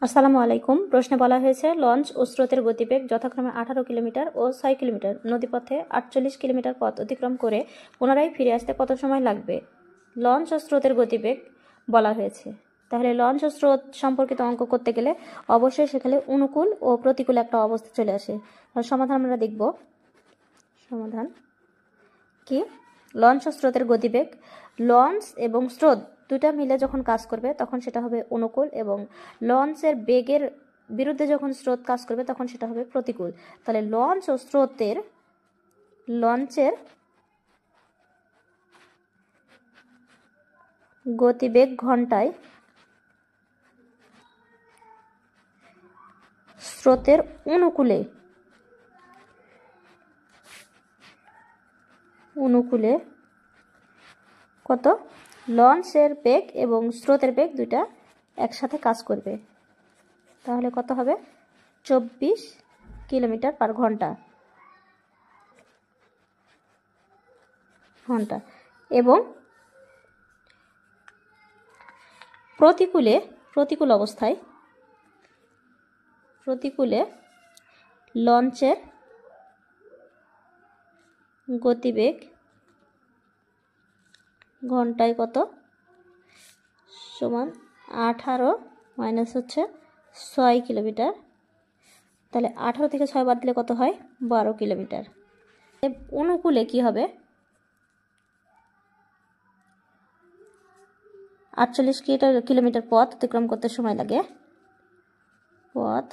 আসসালামু আলাইকুম। প্রশ্নে বলা হয়েছে লঞ্চ ও স্রোতের গতিবেগ যথাক্রমে 18 কিলোমিটার ও 6 কিলোমিটার, নদীপথে 48 কিলোমিটার পথ অতিক্রম করে পুনরায় ফিরে আসতে কত সময় লাগবে? লঞ্চ ও স্রোতের গতিবেগ বলা হয়েছে। তাহলে লঞ্চ ও স্রোত সম্পর্কিত অঙ্ক করতে গেলে অবশ্যই সেখানে অনুকূল ও প্রতিকূল একটা অবস্থা চলে আসে। সমাধান আমরা দেখব। সমাধান কি? লঞ্চ ও স্রোতের গতিবেগ, লঞ্চ এবং স্রোত দুটা মিলে যখন কাজ করবে তখন সেটা হবে অনুকূল, এবং লঞ্চের বেগের বিরুদ্ধে যখন স্রোত কাজ করবে তখন সেটা হবে প্রতিকূল। তাহলে লঞ্চ ও স্রোতের লঞ্চের গতিবেগ ঘন্টায় স্রোতের অনুকূলে কত? লঞ্চের বেগ এবং স্রোতের বেগ দুইটা একসাথে কাজ করবে। তাহলে কত হবে? 24 কিলোমিটার পার ঘন্টা। এবং প্রতিকূলে লঞ্চের গতিবেগ ঘন্টায় কত? সমান 18 মাইনাস হচ্ছে 6 কিলোমিটার। তাহলে 18 থেকে 6 বাদ দিলে কত হয়? 12 কিলোমিটার। অনুকূলে কি হবে? 48 কিলোমিটার পথ অতিক্রম করতে সময় লাগে। পথ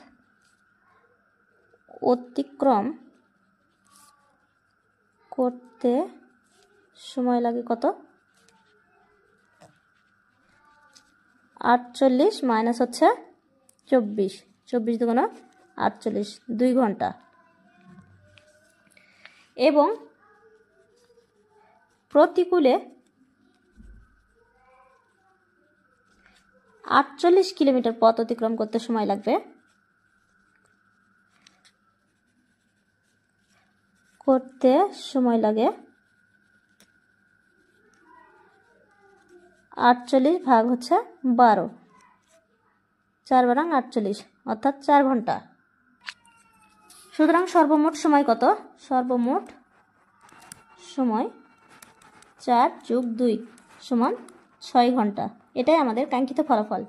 অতিক্রম করতে সময় লাগে কত? 48 মাইনাস হচ্ছে 24 দুগুণ 48, 2 ঘন্টা। এবং প্রতিকূলে 48 কিলোমিটার পথ অতিক্রম করতে সময় লাগবে 48 ভাগ হচ্ছে 12, 4 বারাং 48, অর্থাৎ 4 ঘন্টা। সুতরাং সর্বমোট সময় কত? সর্বমোট সময় 4 + 2 সমান 6 ঘন্টা। এটাই আমাদের কাঙ্ক্ষিত ফলাফল।